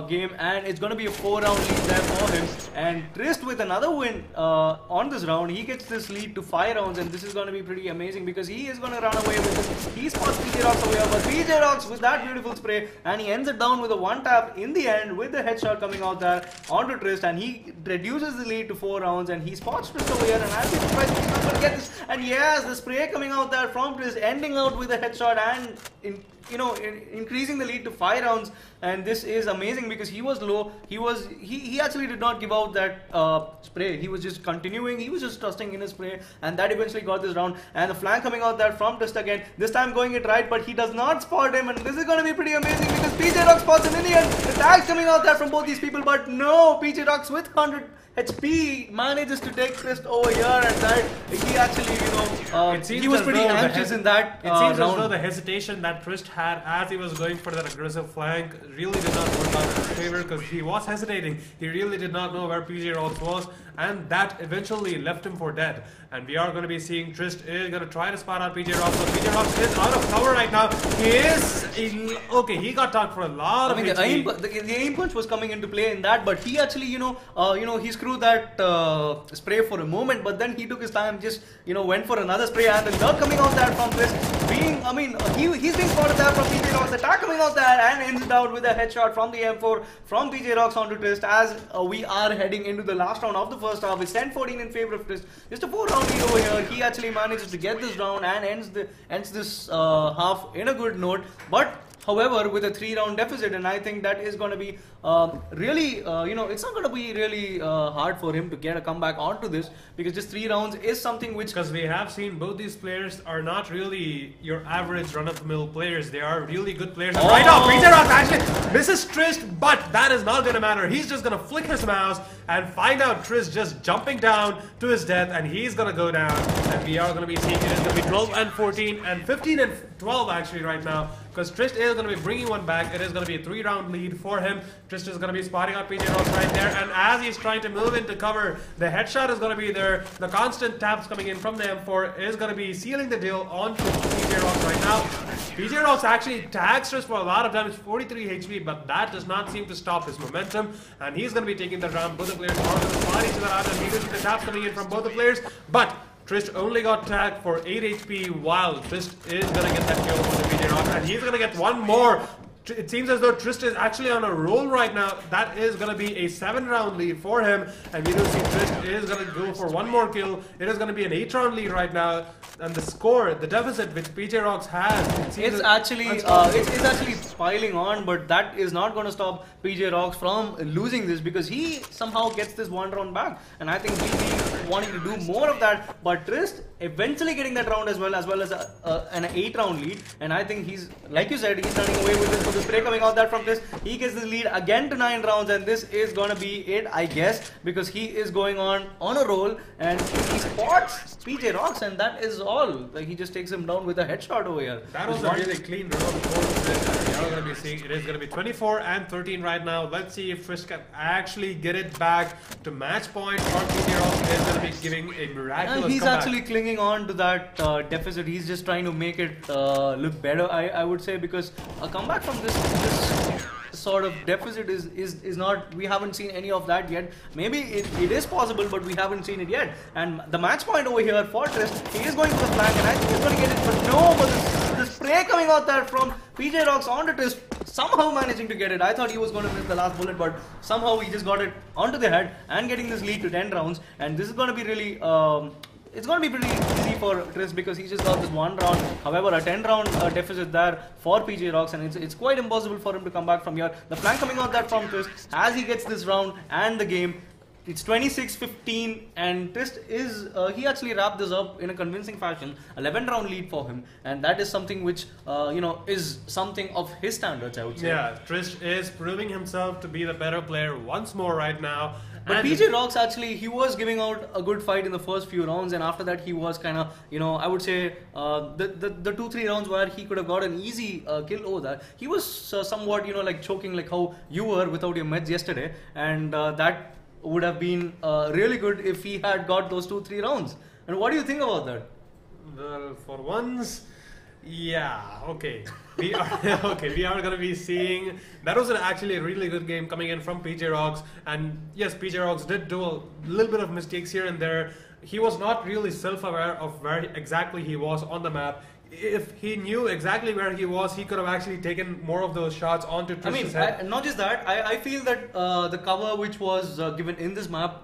Speaker 3: game, and it's going to be a 4-round lead there for him. And Trist with another win on this round, he gets this lead to 5 rounds, and this is going to be pretty amazing because he is going to run away with this. He spots PJ Rocks away, but PJ Rocks with that beautiful spray, and he ends it down with a 1-tap in the end with the headshot coming out there onto Trist, and he reduces the lead to 4 rounds, and he spots Trist over here, and as he's surprised, he's not going to get this. And yes, the spray coming out there from Trist, ending out with a headshot and increasing the lead to 5 rounds. And this is amazing because he was low. He actually did not give out that spray. He was just continuing. He was just trusting in his spray, and that eventually got this round. And the flank coming out there from Trist again. This time going it right, but he does not spot him. And this is going to be pretty amazing because PJ Rocks spots him in the end. The tags coming out there from both these people, but no, PJ Rocks with 100 HP manages to take Trist over here, and that he actually, he was pretty anxious in that
Speaker 2: It seems
Speaker 3: round.
Speaker 2: as though the hesitation that Trist had as he was going for that aggressive flank really did not work out in his favor because he was hesitating. He really did not know where PJ Rocks was, and that eventually left him for dead. And we are going to be seeing Trist is going to try to spot out PJ Rocks, but PJ Rocks is out of cover right now. Okay, he got tagged for a lot of HP.
Speaker 3: The aim punch was coming into play in that, but he actually, he screwed that spray for a moment, but then he took his time, just, went for another spray, and the lurk coming out there from Trist, he's being spotted there from PJ Rocks, attack coming out there, and ends it out with a headshot from the M4 from PJ Rocks onto Trist as we are heading into the last round of the first half. It's 10-14 in favor of Trist. Just a 4-round lead over here. He actually manages to get this round and ends this half in a good note, but however with a 3-round deficit, and I think that is going to be really, it's not going to be really hard for him to get a comeback onto this, because just 3 rounds is something which...
Speaker 2: Because we have seen both these players are not really your average run-of-the-mill players. They are really good players. And right now, PJ Rocks actually misses Trist, but that is not going to matter. He's just going to flick his mouse and find out Trist just jumping down to his death, and he's going to go down. And we are going to be seeing it is going to be 12-14 and 15-12 actually right now, because Trist is going to be bringing one back. It is going to be a 3-round lead for him. Trist is going to be spotting out PJ Rocks right there, and as he's trying to move into cover, the headshot is going to be there. The constant taps coming in from the M4 is going to be sealing the deal onto PJ Rocks right now. PJ Rocks actually tags Trist for a lot of damage, 43 HP, but that does not seem to stop his momentum, and he's going to be taking the round. Both the players are going to spot each other out, and we will see the taps coming in from both the players, but Trist only got tagged for 8 HP, while Trist is going to get that kill for the PJ Rocks, and he's going to get one more. It seems as though Trist is actually on a roll right now. That is going to be a 7-round lead for him, and we do see Trist is going to go for one more kill. It is going to be an 8-round lead right now, and the score, the deficit which PJ Rocks has,
Speaker 3: it's actually piling on, but that is not going to stop PJ Rocks from losing this, because he somehow gets this 1 round back, and I think he'll be wanting to do more of that. But Trist eventually getting that round as well as an 8-round lead, and I think he's, like you said, he's running away with this. The spray coming out there from Trist, he gets the lead again to 9 rounds, and this is gonna be it, I guess, because he is going on a roll, and he spots PJ Rocks, and that is all. Like, he just takes him down with a headshot over here.
Speaker 2: That was a really clean round for we are going to be seeing it is going to be 24-13 right now. Let's see if Trist can actually get it back to match point, or PJ Rocks is going to be giving a miraculous
Speaker 3: and he's
Speaker 2: comeback.
Speaker 3: actually clinging on to that deficit. He's just trying to make it look better, I would say, because a comeback from this sort of deficit is not, we haven't seen any of that yet. Maybe it is possible, but we haven't seen it yet. And the match point over here for Trist, he is going to the flank, and I think he's going to get it, but no, but the spray coming out there from PJ Rocks onto Trist, somehow managing to get it. I thought he was going to miss the last bullet, but somehow he just got it onto the head and getting this lead to 10 rounds. And this is going to be really it's going to be pretty easy for Trist, because he just got this 1 round. However, a 10-round deficit there for PJ Rocks, and it's quite impossible for him to come back from here. The flank coming out there from Trist as he gets this round and the game. It's 26-15, and Trist is, he actually wrapped this up in a convincing fashion. 11-round lead for him, and that is something which, is something of his standards, I would say.
Speaker 2: Yeah, Trist is proving himself to be the better player once more right now.
Speaker 3: But PJ Rocks actually, he was giving out a good fight in the first few rounds, and after that he was kind of, I would say, the 2-3 rounds where he could have got an easy kill over that. He was somewhat, like choking like how you were without your meds yesterday, and that would have been really good if he had got those 2-3 rounds. And what do you think about that?
Speaker 2: Well, for once, Yeah, okay. We are okay. We are gonna be seeing. That was actually a really good game coming in from PJ Rocks, and yes, PJ Rocks did do a little bit of mistakes here and there. He was not really self-aware of where exactly he was on the map. If he knew exactly where he was, he could have actually taken more of those shots onto Trish's head.
Speaker 3: Not just that. I feel that the cover which was given in this map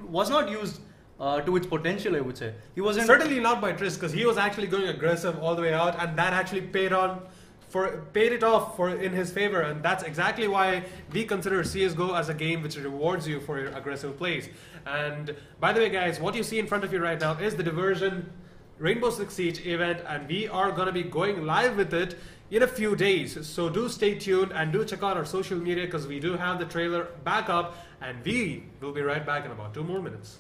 Speaker 3: was not used to its potential. I would say he wasn't
Speaker 2: Certainly not by Trish, because he was actually going aggressive all the way out, and that actually paid it off in his favor, and that's exactly why we consider CS:GO as a game which rewards you for your aggressive plays. And by the way, guys, what you see in front of you right now is the Diversion Rainbow Six Siege event, and we are gonna be going live with it in a few days. So do stay tuned and do check out our social media, because we do have the trailer back up, and we will be right back in about 2 more minutes.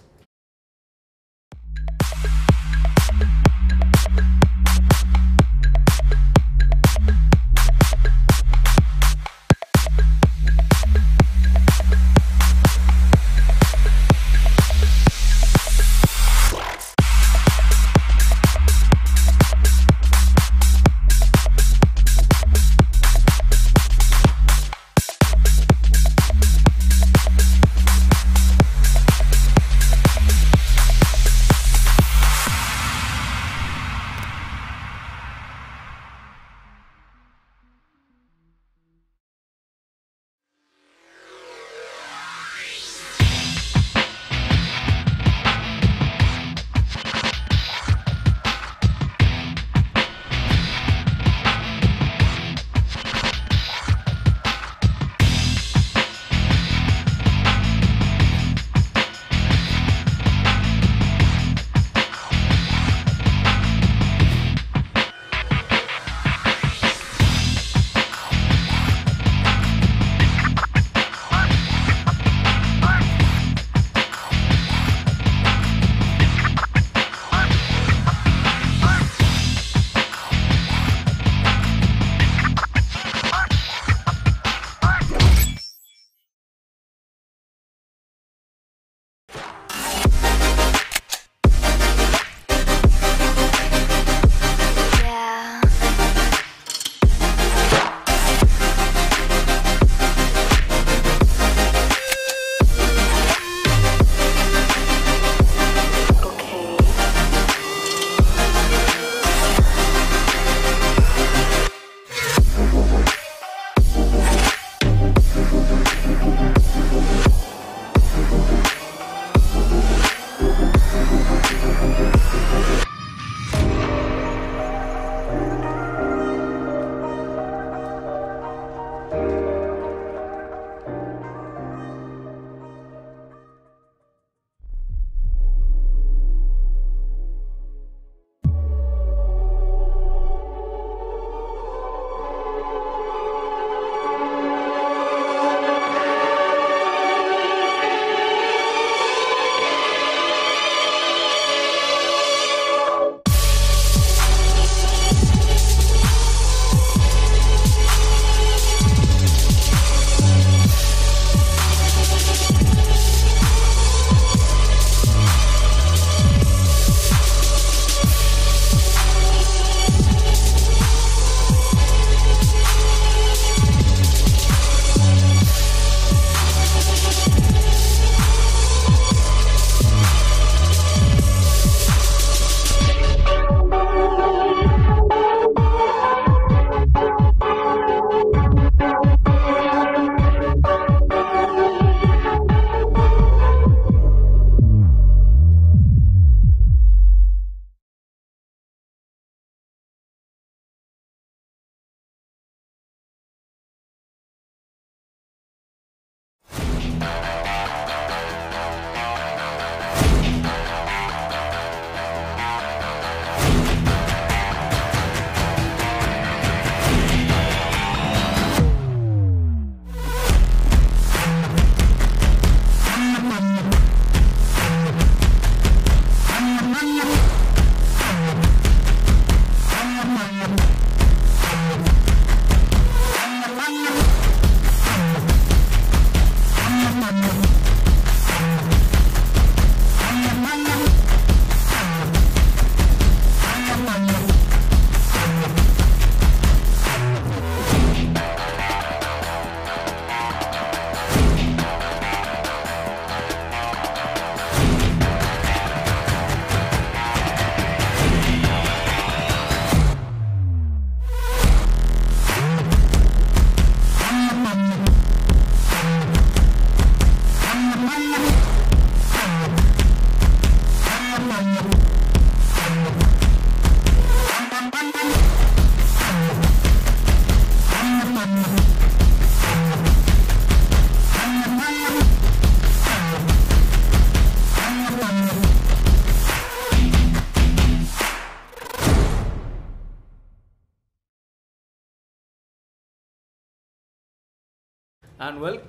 Speaker 3: And well,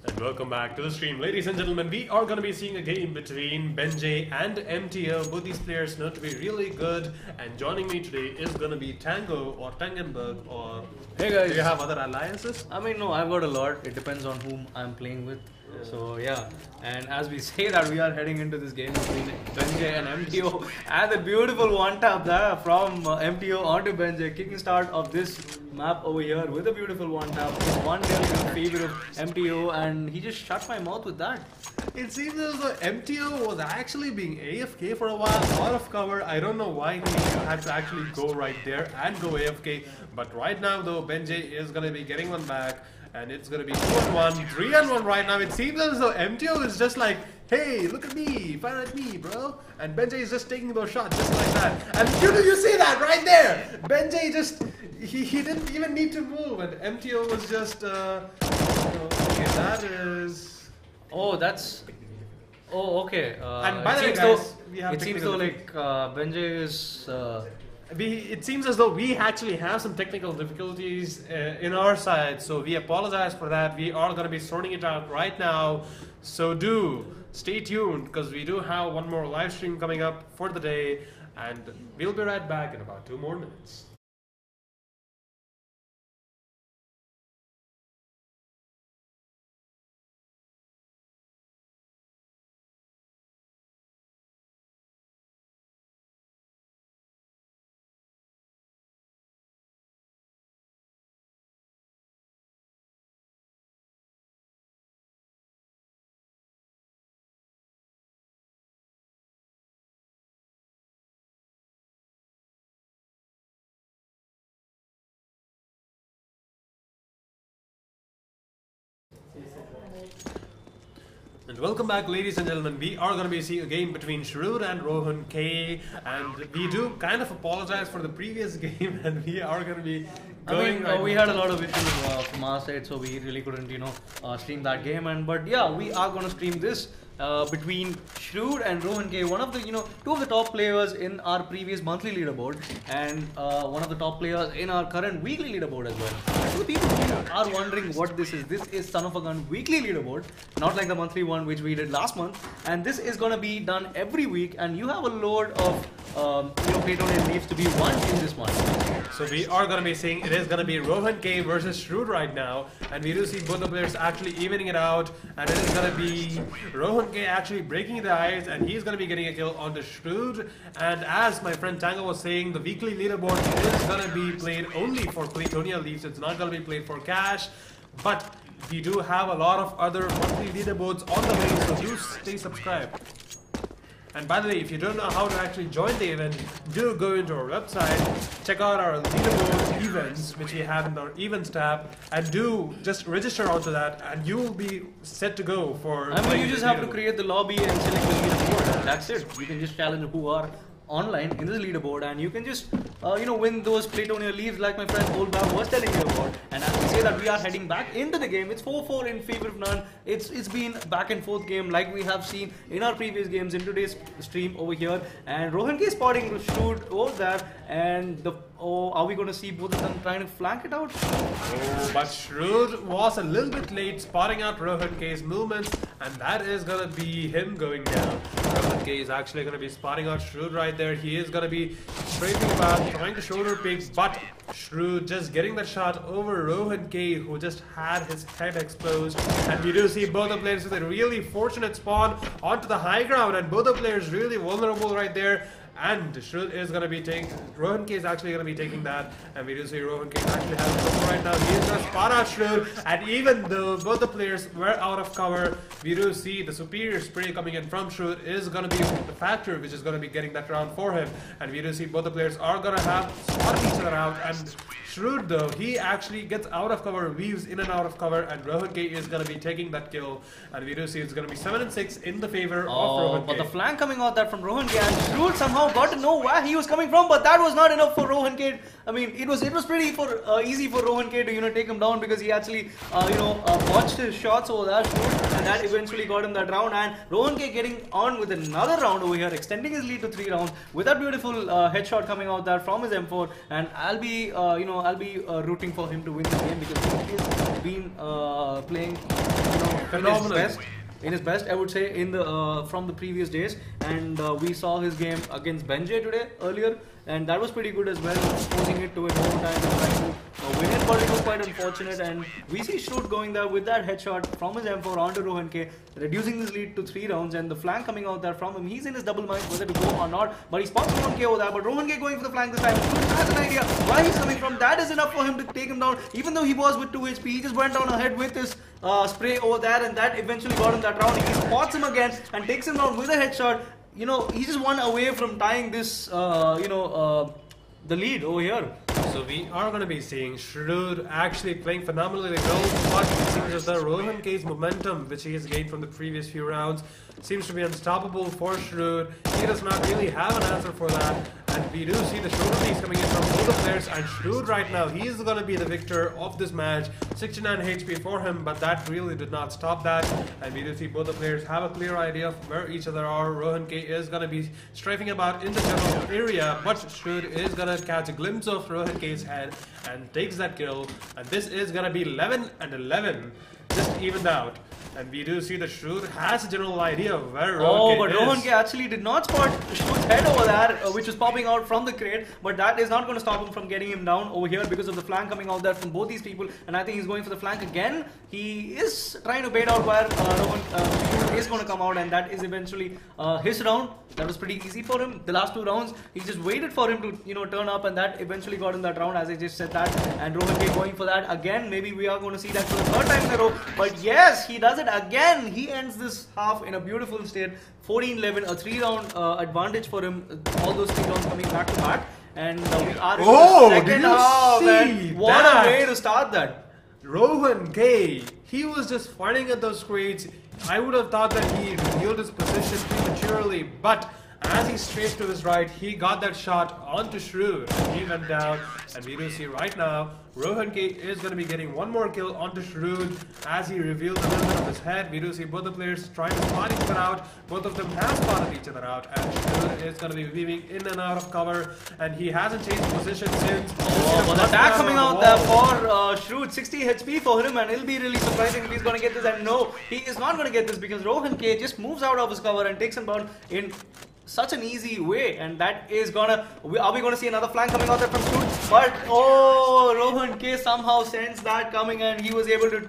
Speaker 2: And welcome back to the stream. Ladies and gentlemen, we are going to be seeing a game between Benjay and MTO. Both these players known to be really good. And joining me today is going to be Tango or Tangenberg or...
Speaker 3: hey guys.
Speaker 2: Do you have other alliances?
Speaker 3: I mean, no, I've got a lot. It depends on whom I'm playing with. So yeah, and as we say that, we are heading into this game between Benjay and MTO, and the beautiful one tap there from MTO onto Benjay, kicking start of this map over here with a beautiful one tap. 1-0 in favor of MTO, and he just shut my mouth with that.
Speaker 2: It seems as though MTO was actually being AFK for a while, out of cover. I don't know why he had to actually go right there and go AFK. But right now though, Benjay is going to be getting one back. And it's going to be 2-1, 3-1 right now. It seems as though MTO is just like, hey, look at me, fire at me, bro. And Benjay is just taking those shots just like that. And you see that right there? Benjay just, he didn't even need to move. And MTO was just, okay, that is...
Speaker 3: Oh, that's... Oh, okay.
Speaker 2: And by the way, guys, we have
Speaker 3: it seems though like Benjay is...
Speaker 2: it seems as though we actually have some technical difficulties in our side, so we apologize for that. We are going to be sorting it out right now, so do stay tuned because we do have one more live stream coming up for the day, and we'll be right back in about 2 more minutes. And welcome back, ladies and gentlemen. We are going to be seeing a game between Shrewd and Rohan K. And we do kind of apologize for the previous game, and we are going to be going.
Speaker 3: I mean, we had a lot of issues from our side, so we really couldn't, stream that game. But yeah, we are going to stream this between Shrewd and Rohan K, one of the, 2 of the top players in our previous monthly leaderboard, and one of the top players in our current weekly leaderboard as well. So people are wondering what this is. This is Son of a Gun weekly leaderboard, not like the monthly one which we did last month. And this is going to be done every week, and you have a load of Playtonia leaves to be won in this one.
Speaker 2: So we are going to be seeing it is going to be Rohan K versus Shrewd right now, and we do see both the players actually evening it out, and it is going to be Rohan K actually breaking the ice, and he's going to be getting a kill on the Shrewd. And as my friend Tango was saying, the weekly leaderboard is going to be played only for Playtonia leaves. It's not going to be played for cash, but we do have a lot of other monthly leaderboards on the way, so do stay subscribed. And by the way, if you don't know how to actually join the event, do go into our website, check out our leaderboard events, which we have in our events tab, and do just register onto that, and you will be set to go for...
Speaker 3: I mean, you just have to create the lobby and select the leaderboard, and that's it. You can just challenge who are online in this leaderboard, and you can just win those Playtonia leaves like my friend Oldbab was telling you about. And as we say that we are heading back into the game, it's 4-4 in favor of none. It's been back and forth game like we have seen in our previous games in today's stream over here. And Rohan K spotting Shrewd over there, and are we going to see both of them trying to flank it out?
Speaker 2: Oh, but Shrewd was a little bit late spotting out Rohan K's movements, and that is going to be him going down. Rohan K is actually going to be spotting out Shrewd right there. He is going to be scraping about, trying to shoulder pick, but Shrewd just getting that shot over Rohan K, who just had his head exposed. And we do see both the players with a really fortunate spawn onto the high ground, and both the players really vulnerable right there. And Shrewd is going to be taking, Rohan K is actually going to be taking that, and we do see Rohan K actually having trouble right now. He is going to spot out Shrewd, and even though both the players were out of cover, we do see the superior spray coming in from Shrewd is going to be the factor which is going to be getting that round for him. And we do see both the players are going to have spotted each other out, and Shrewd though, he actually gets out of cover, weaves in and out of cover, and Rohan K is going to be taking that kill. And we do see it's going to be 7-6 in the favor of Rohan K.
Speaker 3: But the flank coming out that from Rohan K, and Shrewd somehow got to know where he was coming from, but that was not enough for Rohan K. I mean, it was pretty easy for Rohan K to take him down, because he actually botched his shots over that shoot, and that eventually got him that round. And Rohan K getting on with another round over here, extending his lead to 3 rounds with that beautiful headshot coming out there from his M4. And I'll be rooting for him to win this game, because he's been playing in his best, I would say, in the from the previous days. And we saw his game against Benjay earlier, and that was pretty good as well, exposing it to it overtime and trying to win it, but it was quite unfortunate. And we see Shoot going there with that headshot from his M4 onto Rohan K, reducing his lead to 3 rounds, and the flank coming out there from him. He's in his double mind whether to go or not, but he spots Rohan K over there, but Rohan K going for the flank this time. Shoot has an idea where he's coming from. That is enough for him to take him down, even though he was with 2 HP. He just went down ahead with his spray over there, and that eventually got him that round. He spots him again and takes him down with a headshot. He just won away from tying this, the lead over here.
Speaker 2: So we are going to be seeing Shrewd actually playing phenomenally well, but it seems as though Rohan K's momentum, which he has gained from the previous few rounds, seems to be unstoppable for Shrewd. He does not really have an answer for that, and we do see the shoulder piece coming in from both the players, and Shrewd right now, he is going to be the victor of this match. 69 HP for him, but that really did not stop that, and we do see both the players have a clear idea of where each other are. Rohan K is going to be strafing about in the general area, but Shrewd is going to catch a glimpse of Rohan K's head and takes that kill, and this is going to be 11 and 11, just evened out. And we do see that Shrewd has a general idea of where Rohan K is.
Speaker 3: Rohan K actually did not spot Shrewd's head over there, which was popping out from the crate, but that is not going to stop him from getting him down over here because of the flank coming out there from both these people. And I think he's going for the flank again. He is trying to bait out where Shrewd is going to come out, and that is eventually his round. That was pretty easy for him. The last 2 rounds, he just waited for him to turn up, and that eventually got him that round, as I just said that. And Rohan K going for that again. Maybe we are going to see that for the 3rd time in a row. But yes, he does it again. He ends this half in a beautiful state. 14-11, a 3-round advantage for him. All those 3 rounds coming back to back. And we are in the 2nd half. And what a way to start that.
Speaker 2: Rohan K, he was just fighting at those crates. I would have thought that he revealed his position prematurely, but as he strafed to his right, he got that shot onto Shrewd, and he went down. And we do see right now, Rohan K is going to be getting one more kill onto Shrewd as he reveals a little bit of his head. We do see both the players trying to spot each other out. Both of them have spotted each other out, and Shrewd is going to be weaving in and out of cover, and he hasn't changed position since.
Speaker 3: But attack coming out there for Shrewd, 60 HP for him, and it'll be really surprising if he's going to get this. And no, he is not going to get this, because Rohan K just moves out of his cover and takes him down in such an easy way, and that is gonna. Are we gonna see another flank coming out there from Shrewd? But Rohan K somehow sensed that coming, and he was able to,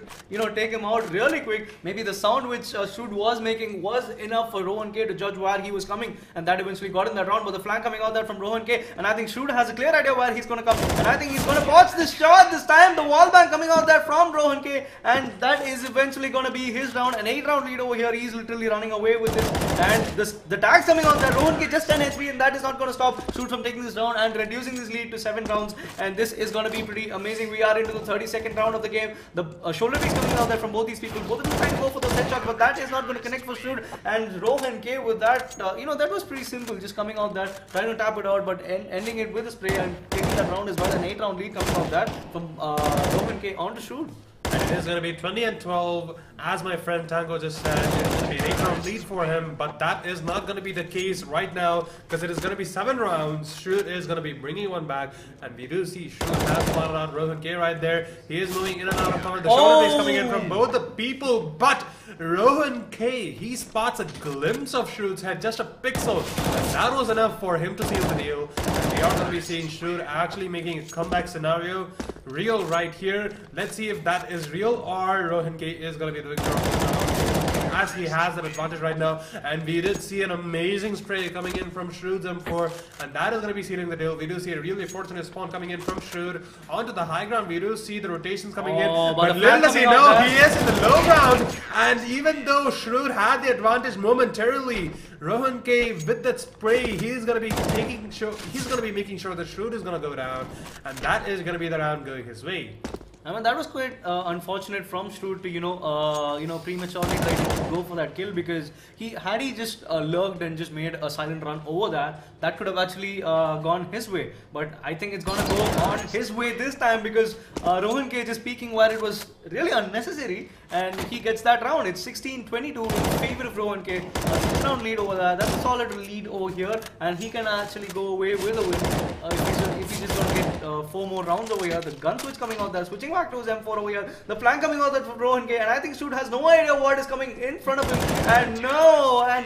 Speaker 3: take him out really quick. Maybe the sound which Shrewd was making was enough for Rohan K to judge where he was coming, and that eventually got in that round. But the flank coming out there from Rohan K, and I think Shrewd has a clear idea where he's gonna come, and I think he's gonna botch this shot this time. The wall bang coming out there from Rohan K, and that is eventually gonna be his round. An 8-round lead over here. He's literally running away with this, and the tags coming out there. Rohan K just 10 HP, and that is not going to stop Shrewd from taking this down and reducing this lead to 7 rounds. And this is going to be pretty amazing. We are into the 32nd round of the game. The shoulder piece coming out there from both these people. Both of them trying to go for those headshots, but that is not going to connect for Shrewd. And Rohan K with that, that was pretty simple. Just coming out there, trying to tap it out, but ending it with a spray and taking that round as well. An 8-round lead coming out there from Rohan K onto Shrewd.
Speaker 2: And it is going to be 20 and 12, as my friend Tango just said. It's going to be an 8-round lead for him, but that is not going to be the case right now, because it is going to be 7 rounds. Shrewd is going to be bringing one back, and we do see Shrewd has spotted out Rohan K right there. He is moving in and out of cover. The shoulder is coming in from both the people, but Rohan K, he spots a glimpse of Shrewd's head, just a pixel, and that was enough for him to seal the deal. And we are going to be seeing Shrewd actually making a comeback scenario real right here. Let's see if that is real, or Rohan K is going to be the victor of this round, as he has an advantage right now. And we did see an amazing spray coming in from Shrewd's M4, and that is going to be sealing the deal. We do see a really fortunate spawn coming in from Shrewd onto the high ground. We do see the rotations coming in, but little does he know, he is in the low ground. And even though Shrewd had the advantage momentarily, Rohan K with that spray, he's going to be making sure that Shrewd is going to go down, and that is going to be the round going his way.
Speaker 3: I mean, that was quite unfortunate from Strood to prematurely try to go for that kill, because had he just lurked and just made a silent run over that could have actually gone his way. But I think it's gonna go on his way this time, because Rohan K just peeking where it was really unnecessary, and he gets that round. It's 16-22 in favor of Rohan K. 6-round lead over there. That's a solid lead over here, and he can actually go away with a win if he's just gonna get 4 more rounds over here. The gun switch coming out there, switching back to his M4 over here. The flank coming out there from Rohan K, and I think Strood has no idea what is coming in front of him. And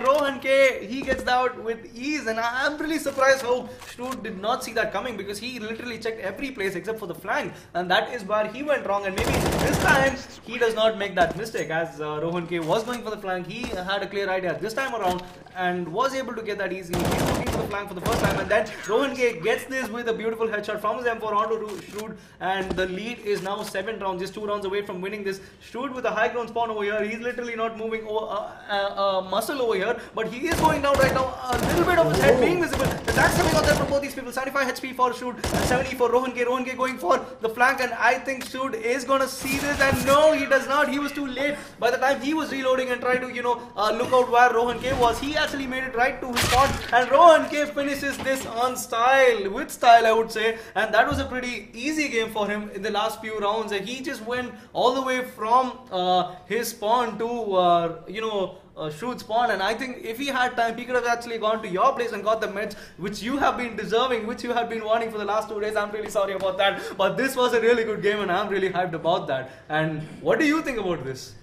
Speaker 3: Rohan K, he gets out with ease, and I'm really surprised how Strood did not see that coming, because he literally checked every place except for the flank, and that is where he went wrong. And maybe this time he does not make that mistake, as Rohan K was going for the flank. He had a clear idea this time around and was able to get that easily. He's looking for the flank for the first time, and then Rohan K gets this with a beautiful headshot from his M4 onto Strood, and the lead is now 7 rounds, just 2 rounds away from winning this. Strood with a high ground spawn over here. He's literally not moving muscle over here, but he is going down right now. A little bit of his head being visible. The attacks coming out there from both these people. 75 HP for Strood and 70 for Rohan K. Rohan K going for the flank, and I think Strood is gonna see this, and no, he does not. He was too late. By the time he was reloading and trying to look out where Rohan K was, he actually made it right to his spot, and Rohan K finishes this on style, with style I would say, and that was a pretty easy game for him in the last few rounds. He just went all the way from his spawn to Strood's spawn, and I think if he had time, he could have actually gone to your place and got the meds which you have been deserving, which you have been wanting for the last 2 days. I'm really sorry about that, but this was a really good game, and I'm really hyped about that. And what do you think about this?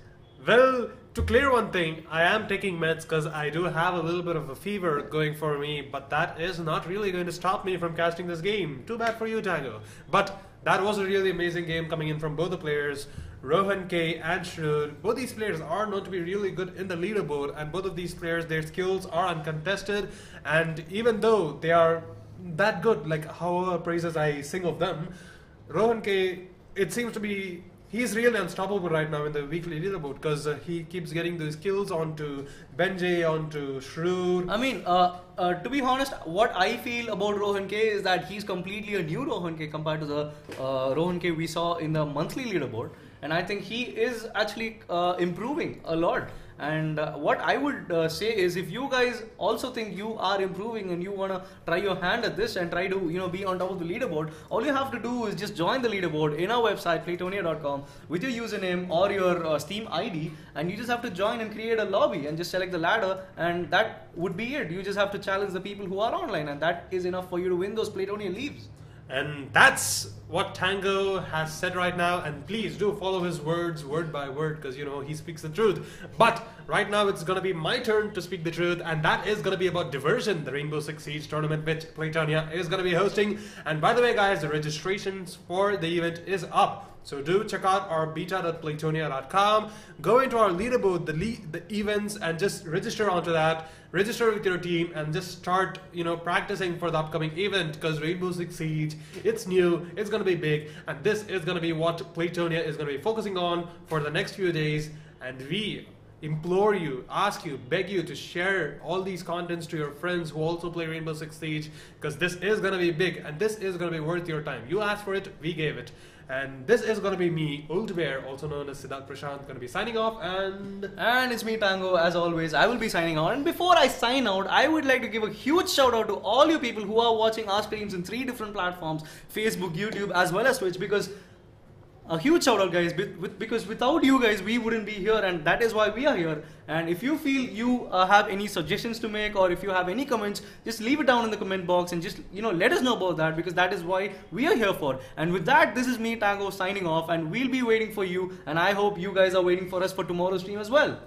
Speaker 2: Well, to clear one thing, I am taking meds because I do have a little bit of a fever going for me, but that is not really going to stop me from casting this game. Too bad for you, Tango. But that was a really amazing game coming in from both the players, Rohan K and Strood. Both these players are known to be really good in the leaderboard, and both of these players, their skills are uncontested, and even though they are that good, like however praises I sing of them, Rohan K, it seems to be he's really unstoppable right now in the weekly leaderboard, because he keeps getting those kills onto Benjay, onto Strood.
Speaker 3: I mean, to be honest, what I feel about Rohan K is that he's completely a new Rohan K compared to the Rohan K we saw in the monthly leaderboard, and I think he is actually improving a lot. And what I would say is, if you guys also think you are improving and you want to try your hand at this and try to be on top of the leaderboard, all you have to do is just join the leaderboard in our website playtonia.com with your username or your Steam ID, and you just have to join and create a lobby and just select the ladder, and that would be it. You just have to challenge the people who are online, and that is enough for you to win those Playtonia leaves.
Speaker 2: And that's what Tango has said right now, and please do follow his words word by word, because he speaks the truth. But right now it's going to be my turn to speak the truth, and that is going to be about Diversion, the Rainbow Six Siege tournament which Playtonia is going to be hosting. And by the way guys, the registrations for the event is up. So do check out our beta.playtonia.com, go into our leaderboard, the events, and just register onto that. Register with your team and just start, practicing for the upcoming event, because Rainbow Six Siege, it's new, it's going to be big, and this is going to be what Playtonia is going to be focusing on for the next few days. And we implore you, ask you, beg you to share all these contents to your friends who also play Rainbow Six Siege, because this is going to be big and this is going to be worth your time. You asked for it, we gave it. And this is going to be me, Old Bear, also known as Siddharth Prashant, going to be signing off, and
Speaker 3: it's me, Tango, as always. I will be signing out. And before I sign out, I would like to give a huge shout out to all you people who are watching our streams in 3 different platforms, Facebook, YouTube, as well as Twitch, because a huge shout out guys, because without you guys we wouldn't be here, and that is why we are here. And if you feel you have any suggestions to make, or if you have any comments, just leave it down in the comment box and just let us know about that, because that is why we are here for. And with that, this is me, Tango, signing off, and we'll be waiting for you, and I hope you guys are waiting for us for tomorrow's stream as well.